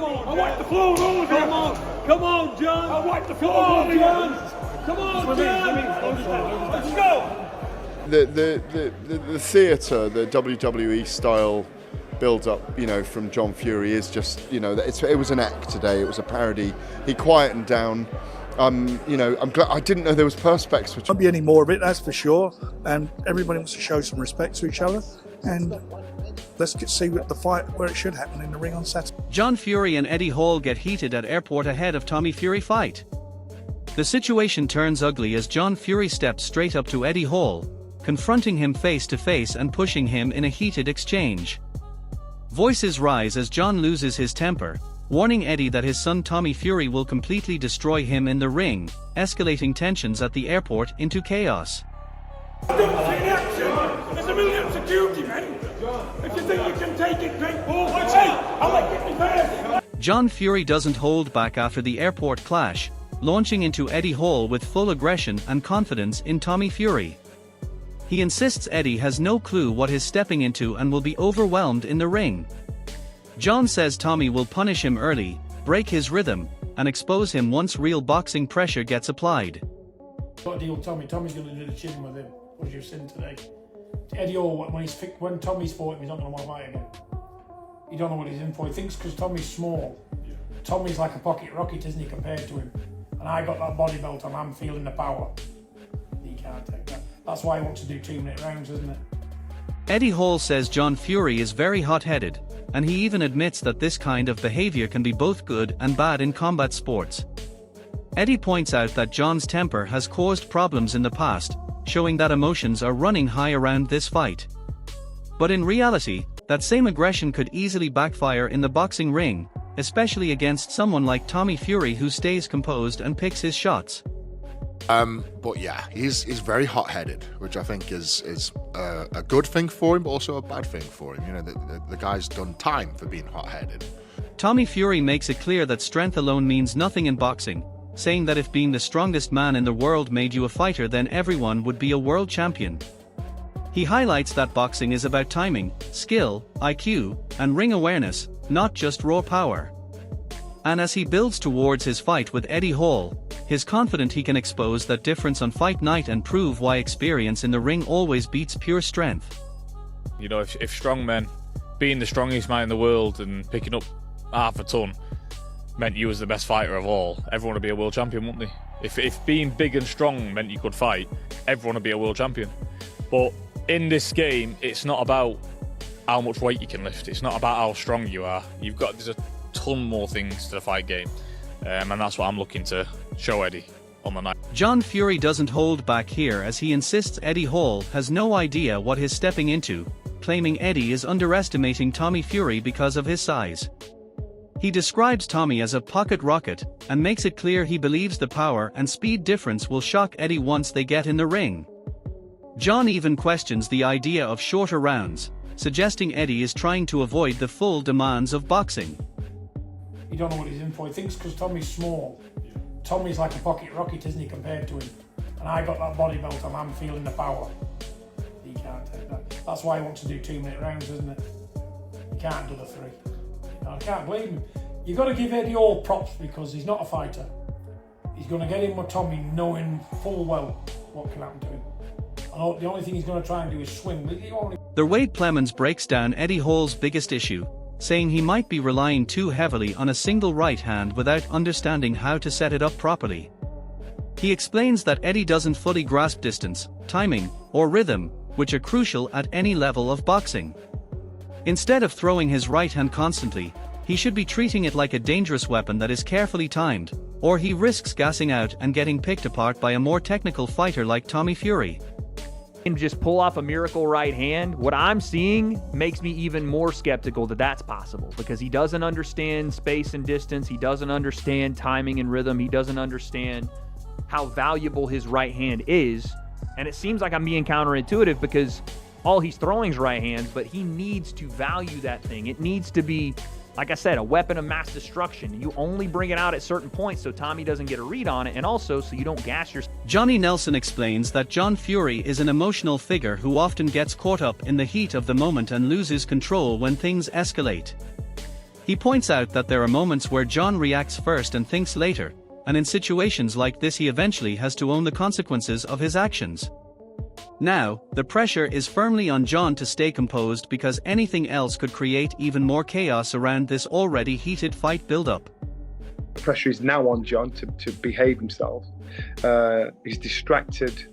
I wipe the floor with all of you. Come on, John. I wipe the floor with all of you. Come on, John. Let's go. The theatre, the WWE style build-up, from John Fury is just, it was an act today. It was a parody. He quietened down. I'm glad. I didn't know there was perspex. Won't be any more of it, that's for sure. And everybody wants to show some respect to each other. And let's see the fight where it should happen in the ring on Saturday. John Fury and Eddie Hall get heated at airport ahead of Tommy Fury fight. The situation turns ugly as John Fury steps straight up to Eddie Hall, confronting him face to face and pushing him in a heated exchange. Voices rise as John loses his temper, warning Eddie that his son Tommy Fury will completely destroy him in the ring, escalating tensions at the airport into chaos. There's a million security, man. If you think you can take it, drink balls. I'll make it fair. John Fury doesn't hold back after the airport clash, launching into Eddie Hall with full aggression and confidence in Tommy Fury. He insists Eddie has no clue what he's stepping into and will be overwhelmed in the ring. John says Tommy will punish him early, break his rhythm, and expose him once real boxing pressure gets applied. Got a deal with Tommy. Tommy's going to do the chin with him. What you've seen today. Eddie Hall, when Tommy's fought him, he's not going to want to fight again. He don't know what he's in for. He thinks because Tommy's small. Yeah. Tommy's like a pocket rocket, isn't he, compared to him? And I got that body belt on, I'm feeling the power. He can't take that. That's why he wants to do 2-minute rounds, isn't it? Eddie Hall says John Fury is very hot-headed, and he even admits that this kind of behavior can be both good and bad in combat sports. Eddie points out that John's temper has caused problems in the past, showing that emotions are running high around this fight. But in reality, that same aggression could easily backfire in the boxing ring, especially against someone like Tommy Fury who stays composed and picks his shots. But yeah, he's very hot-headed, which I think is a good thing for him, but also a bad thing for him. The guy's done time for being hot-headed. Tommy Fury makes it clear that strength alone means nothing in boxing, saying that if being the strongest man in the world made you a fighter, then everyone would be a world champion. He highlights that boxing is about timing, skill, IQ, and ring awareness, not just raw power. And as he builds towards his fight with Eddie Hall, he's confident he can expose that difference on fight night and prove why experience in the ring always beats pure strength. If strong men, being the strongest man in the world and picking up half a ton, meant you was the best fighter of all, everyone would be a world champion, wouldn't they? If being big and strong meant you could fight, everyone would be a world champion. But in this game, it's not about how much weight you can lift. It's not about how strong you are. There's a ton more things to the fight game. And that's what I'm looking to show Eddie on the night. John Fury doesn't hold back here as he insists Eddie Hall has no idea what he's stepping into, claiming Eddie is underestimating Tommy Fury because of his size. He describes Tommy as a pocket rocket, and makes it clear he believes the power and speed difference will shock Eddie once they get in the ring. John even questions the idea of shorter rounds, suggesting Eddie is trying to avoid the full demands of boxing. He don't know what he's in for. He thinks because Tommy's small. Yeah. Tommy's like a pocket rocket, isn't he, compared to him? And I got that body belt on, I'm feeling the power. He can't take that. That's why he wants to do 2-minute rounds, isn't it? He can't do the 3. I can't blame him. You've got to give Eddie all props because he's not a fighter. He's going to get in with Tommy knowing full well what can happen to him. And the only thing he's going to try and do is swing. The Wade Plemons breaks down Eddie Hall's biggest issue, saying he might be relying too heavily on a single right hand without understanding how to set it up properly. He explains that Eddie doesn't fully grasp distance, timing, or rhythm, which are crucial at any level of boxing. Instead of throwing his right hand constantly, he should be treating it like a dangerous weapon that is carefully timed, or he risks gassing out and getting picked apart by a more technical fighter like Tommy Fury. And just pull off a miracle right hand, what I'm seeing makes me even more skeptical that that's possible, because he doesn't understand space and distance, he doesn't understand timing and rhythm, he doesn't understand how valuable his right hand is, and it seems like I'm being counterintuitive because all he's throwing is right hands, but he needs to value that thing. It needs to be, like I said, a weapon of mass destruction. You only bring it out at certain points so Tommy doesn't get a read on it, and also so you don't gas your... Johnny Nelson explains that John Fury is an emotional figure who often gets caught up in the heat of the moment and loses control when things escalate. He points out that there are moments where John reacts first and thinks later, and in situations like this he eventually has to own the consequences of his actions. Now, the pressure is firmly on John to stay composed because anything else could create even more chaos around this already heated fight build-up. The pressure is now on John to behave himself. He's distracted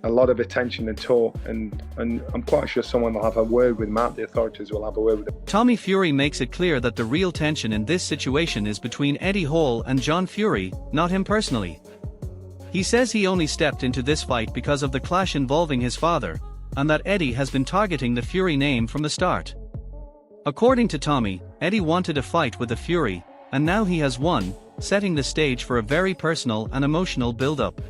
a lot of attention and talk, and I'm quite sure someone will have a word with him out. The authorities will have a word with him. Tommy Fury makes it clear that the real tension in this situation is between Eddie Hall and John Fury, not him personally. He says he only stepped into this fight because of the clash involving his father, and that Eddie has been targeting the Fury name from the start. According to Tommy, Eddie wanted a fight with the Fury, and now he has won, setting the stage for a very personal and emotional build-up.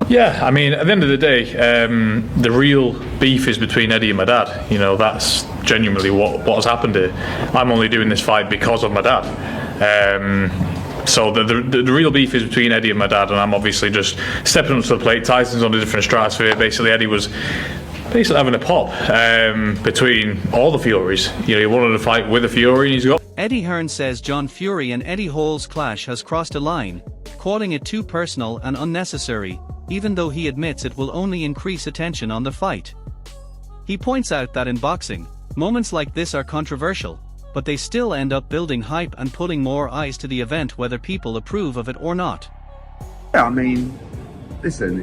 Yeah, I mean, at the end of the day, the real beef is between Eddie and my dad. You know, that's genuinely what has happened here. I'm only doing this fight because of my dad. So the real beef is between Eddie and my dad, and I'm obviously just stepping up to the plate. Tyson's on a different stratosphere. Basically, Eddie was having a pop between all the Furies. You know, he wanted to fight with a Fury, and he's got. Eddie Hearn says John Fury and Eddie Hall's clash has crossed a line, calling it too personal and unnecessary, even though he admits it will only increase attention on the fight. He points out that in boxing, moments like this are controversial, but they still end up building hype and pulling more eyes to the event whether people approve of it or not. Yeah, I mean, listen,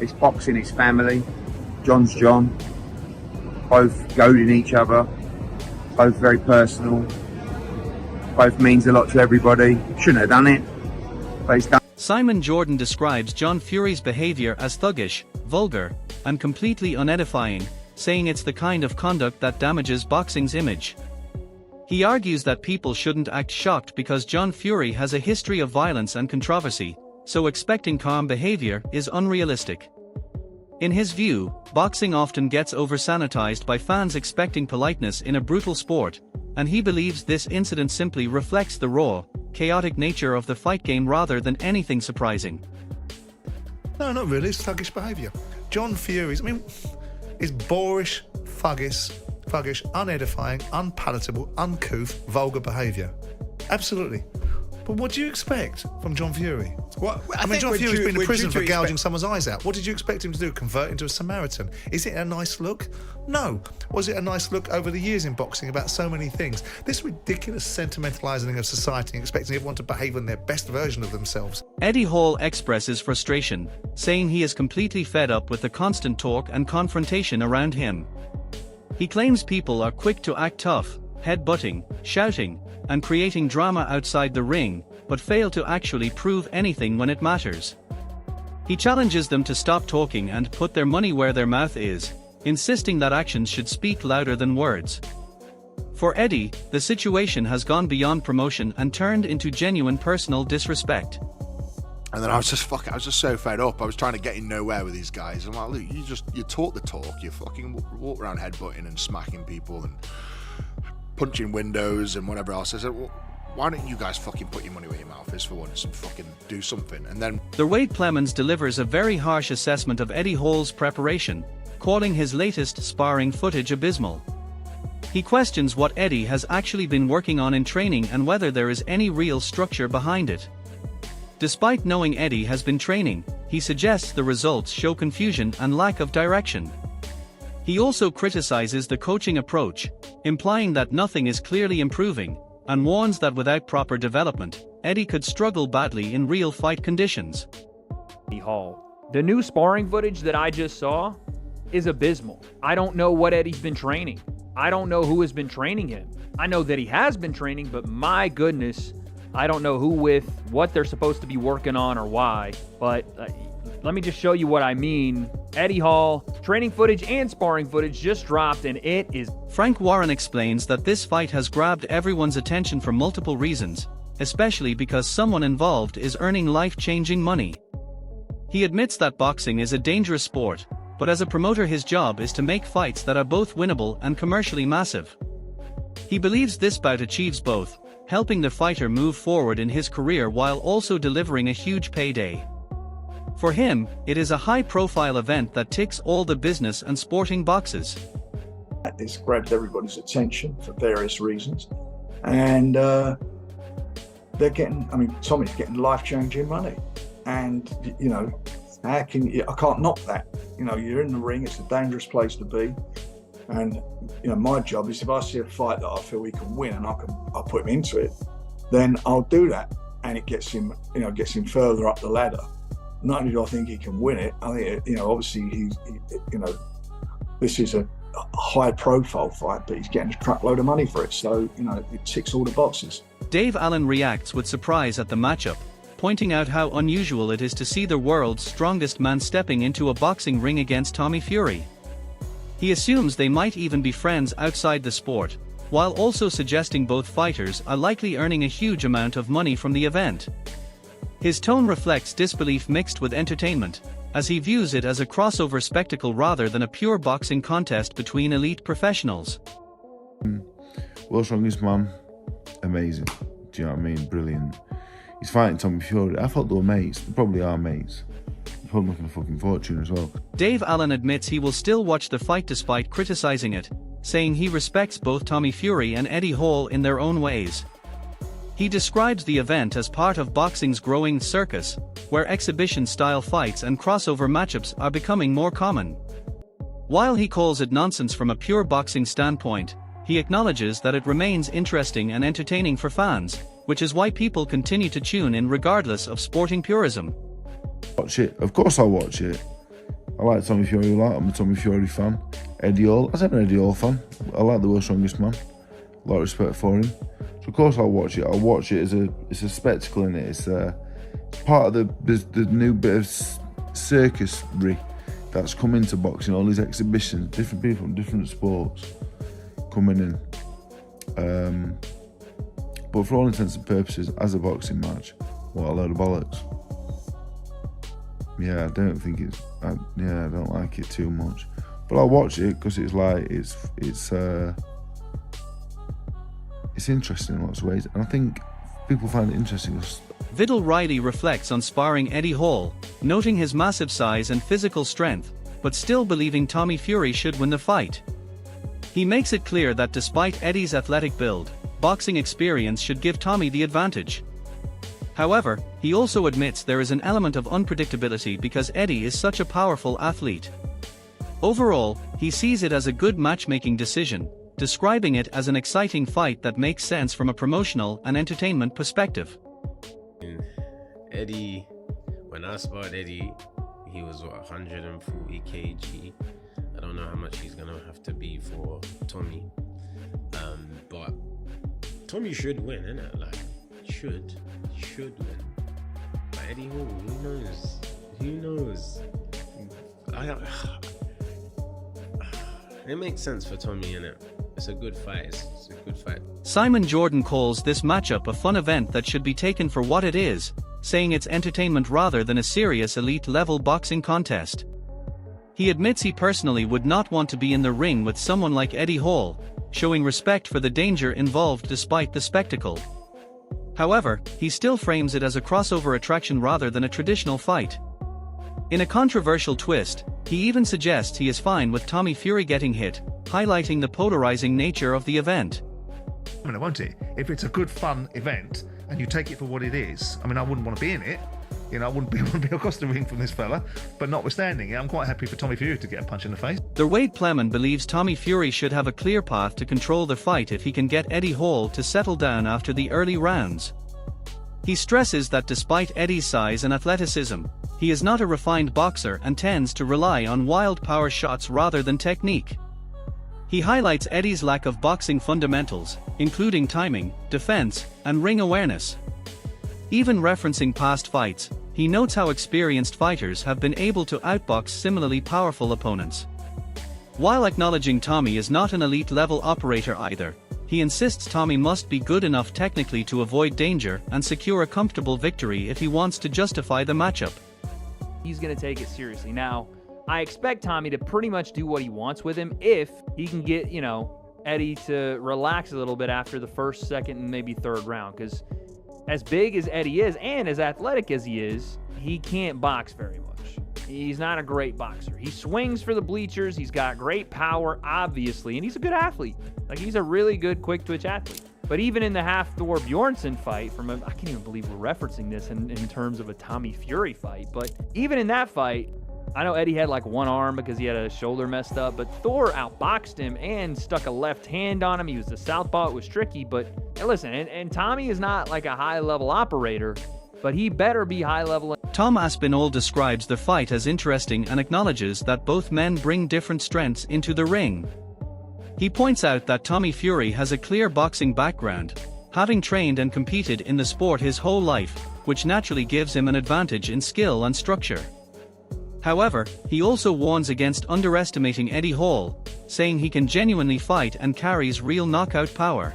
it's boxing, it's family. John's John. Both goading each other. Both very personal. Both means a lot to everybody. Shouldn't have done it, but he's done. Simon Jordan describes John Fury's behavior as thuggish, vulgar, and completely unedifying, saying it's the kind of conduct that damages boxing's image. He argues that people shouldn't act shocked because John Fury has a history of violence and controversy, so expecting calm behavior is unrealistic. In his view, boxing often gets over-sanitized by fans expecting politeness in a brutal sport, and he believes this incident simply reflects the raw, chaotic nature of the fight game rather than anything surprising. No, not really. It's thuggish behaviour. John Fury's, is boorish, thuggish, unedifying, unpalatable, uncouth, vulgar behaviour. Absolutely. But what do you expect from John Fury? John Fury's been in prison for gouging someone's eyes out. What did you expect him to do? Convert into a Samaritan? Is it a nice look? No. Was it a nice look over the years in boxing about so many things? This ridiculous sentimentalising of society, expecting everyone to behave in their best version of themselves. Eddie Hall expresses frustration, saying he is completely fed up with the constant talk and confrontation around him. He claims people are quick to act tough, headbutting, shouting, and creating drama outside the ring, but fail to actually prove anything when it matters. He challenges them to stop talking and put their money where their mouth is, insisting that actions should speak louder than words. For Eddie, the situation has gone beyond promotion and turned into genuine personal disrespect. And then I was just so fed up. I was trying to get in nowhere with these guys. I'm like, look, you talk the talk. You fucking walk around headbutting and smacking people and punching windows and whatever else. I said, well, why don't you guys fucking put your money where your mouth is for once and fucking do something? And then The Wade Plemons delivers a very harsh assessment of Eddie Hall's preparation, calling his latest sparring footage abysmal. He questions what Eddie has actually been working on in training and whether there is any real structure behind it. Despite knowing Eddie has been training, he suggests the results show confusion and lack of direction. He also criticizes the coaching approach, implying that nothing is clearly improving, and warns that without proper development, Eddie could struggle badly in real fight conditions. Hall. The new sparring footage that I just saw is abysmal. I don't know what Eddie's been training. I don't know who has been training him. I know that he has been training, but my goodness, I don't know who with, what they're supposed to be working on or why. But let me just show you what I mean. Eddie Hall, training footage and sparring footage just dropped, and it is... Frank Warren explains that this fight has grabbed everyone's attention for multiple reasons, especially because someone involved is earning life-changing money. He admits that boxing is a dangerous sport, but as a promoter his job is to make fights that are both winnable and commercially massive. He believes this bout achieves both, helping the fighter move forward in his career while also delivering a huge payday. For him, it is a high-profile event that ticks all the business and sporting boxes. It's grabbed everybody's attention for various reasons, and they're getting. I mean, Tommy's getting life-changing money, and you know, how can you? I can't knock that. You know, you're in the ring. It's a dangerous place to be, and you know, my job is if I see a fight that I feel he can win and I'll put him into it, then I'll do that, and it gets him, you know, gets him further up the ladder. Not only do I think he can win it, I think, you know, obviously he you know, this is a high-profile fight, but he's getting a truckload of money for it. So, you know, it ticks all the boxes. Dave Allen reacts with surprise at the matchup, pointing out how unusual it is to see the world's strongest man stepping into a boxing ring against Tommy Fury. He assumes they might even be friends outside the sport, while also suggesting both fighters are likely earning a huge amount of money from the event. His tone reflects disbelief mixed with entertainment, as he views it as a crossover spectacle rather than a pure boxing contest between elite professionals. World's strongest man, amazing. Do you know what I mean? Brilliant. He's fighting Tommy Fury. I thought they were mates. They probably are mates. They're probably making a fucking fortune as well. Dave Allen admits he will still watch the fight despite criticizing it, saying he respects both Tommy Fury and Eddie Hall in their own ways. He describes the event as part of boxing's growing circus, where exhibition-style fights and crossover matchups are becoming more common. While he calls it nonsense from a pure boxing standpoint, he acknowledges that it remains interesting and entertaining for fans, which is why people continue to tune in regardless of sporting purism. Watch it. Of course I'll watch it. I like Tommy Fury a lot. I'm a Tommy Fury fan. Eddie Hall. I'm an Eddie Hall fan. I like the world's strongest man. A lot of respect for him. So of course I'll watch it. I'll watch it as it's a spectacle, in it. It's part of the new bit of circusry that's come into boxing. All these exhibitions, different people from different sports coming in. But for all intents and purposes, as a boxing match, what a load of bollocks. Yeah, I don't think I don't like it too much. But I'll watch it because it's like it's interesting in lots of ways, and I think people find it interesting. Vidal Riley reflects on sparring Eddie Hall, noting his massive size and physical strength, but still believing Tommy Fury should win the fight. He makes it clear that despite Eddie's athletic build, boxing experience should give Tommy the advantage. However, he also admits there is an element of unpredictability because Eddie is such a powerful athlete. Overall, he sees it as a good matchmaking decision, describing it as an exciting fight that makes sense from a promotional and entertainment perspective. Eddie, when I sparred Eddie, he was 140 kg. I don't know how much he's gonna have to be for Tommy, but Tommy should win, innit? Like, should win. But Eddie Hall, who knows? It makes sense for Tommy, innit? It's a good fight. It's a good fight. Simon Jordan calls this matchup a fun event that should be taken for what it is, saying it's entertainment rather than a serious elite-level boxing contest. He admits he personally would not want to be in the ring with someone like Eddie Hall, showing respect for the danger involved despite the spectacle. However, he still frames it as a crossover attraction rather than a traditional fight. In a controversial twist, he even suggests he is fine with Tommy Fury getting hit, highlighting the polarizing nature of the event. I mean, won't it? If it's a good, fun event and you take it for what it is, I mean, I wouldn't want to be in it. You know, I wouldn't be across the ring from this fella. But notwithstanding, I'm quite happy for Tommy Fury to get a punch in the face. The Wade Pleman believes Tommy Fury should have a clear path to control the fight if he can get Eddie Hall to settle down after the early rounds. He stresses that despite Eddie's size and athleticism, he is not a refined boxer and tends to rely on wild power shots rather than technique. He highlights Eddie's lack of boxing fundamentals, including timing, defense, and ring awareness. Even referencing past fights, he notes how experienced fighters have been able to outbox similarly powerful opponents. While acknowledging Tommy is not an elite-level operator either, he insists Tommy must be good enough technically to avoid danger and secure a comfortable victory if he wants to justify the matchup. He's going to take it seriously. Now, I expect Tommy to pretty much do what he wants with him if he can get, Eddie to relax a little bit after the first, second, and maybe third round. Because as big as Eddie is and as athletic as he is, he can't box very much. he's not a great boxer. He swings for the bleachers, he's got great power, obviously, and he's a good athlete. Like, he's a really good quick-twitch athlete. But even in the Hafthor Bjornsson fight, I can't even believe we're referencing this in terms of a Tommy Fury fight, but even in that fight, I know Eddie had like one arm because he had a shoulder messed up, but Thor outboxed him and stuck a left hand on him. He was the southpaw. It was tricky, but listen, and Tommy is not like a high-level operator, but he better be high-level. Tom Aspinall describes the fight as interesting and acknowledges that both men bring different strengths into the ring. He points out that Tommy Fury has a clear boxing background, having trained and competed in the sport his whole life, which naturally gives him an advantage in skill and structure. However, he also warns against underestimating Eddie Hall, saying he can genuinely fight and carries real knockout power.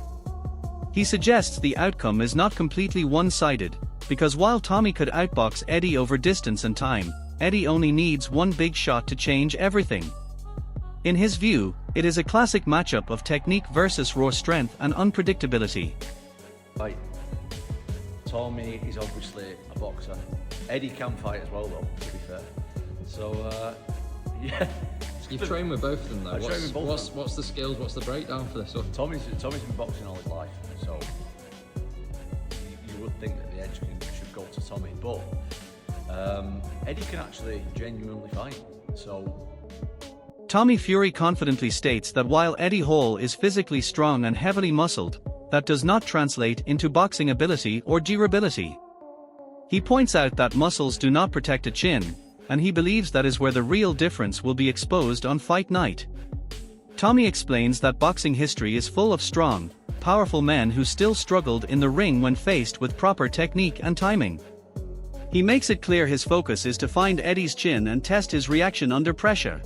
He suggests the outcome is not completely one-sided, because while Tommy could outbox Eddie over distance and time, Eddie only needs one big shot to change everything. In his view, it is a classic matchup of technique versus raw strength and unpredictability. Right. Tommy is obviously a boxer. Eddie can fight as well, though, to be fair. So, yeah. You've trained with both of them, though. I've trained with both of them. What's the skills? What's the breakdown for this stuff? Tommy's been boxing all his life, so you would think that the edge should go to Tommy, but Eddie can actually genuinely fight. So. Tommy Fury confidently states that while Eddie Hall is physically strong and heavily muscled, that does not translate into boxing ability or durability. He points out that muscles do not protect a chin, and he believes that is where the real difference will be exposed on fight night. Tommy explains that boxing history is full of strong, powerful men who still struggled in the ring when faced with proper technique and timing. He makes it clear his focus is to find Eddie's chin and test his reaction under pressure.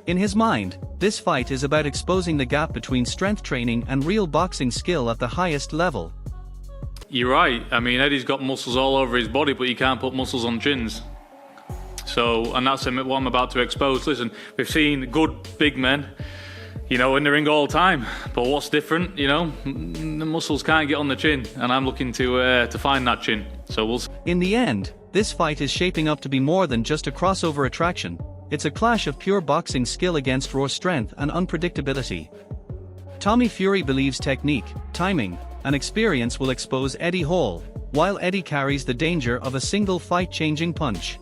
In his mind, this fight is about exposing the gap between strength training and real boxing skill at the highest level. You're right. I mean, Eddie's got muscles all over his body, but you can't put muscles on chins. So, and that's what I'm about to expose. Listen, we've seen good big men, in the ring all the time. But what's different, the muscles can't get on the chin, and I'm looking to find that chin. So we'll see. In the end, this fight is shaping up to be more than just a crossover attraction. It's a clash of pure boxing skill against raw strength and unpredictability. Tommy Fury believes technique, timing, and experience will expose Eddie Hall, while Eddie carries the danger of a single fight-changing punch.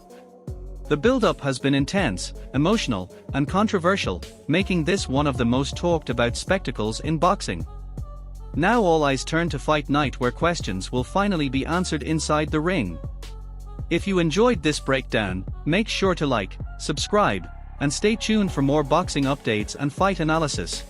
The build-up has been intense, emotional, and controversial, making this one of the most talked about spectacles in boxing. Now all eyes turn to fight night, where questions will finally be answered inside the ring. If you enjoyed this breakdown, make sure to like, subscribe, and stay tuned for more boxing updates and fight analysis.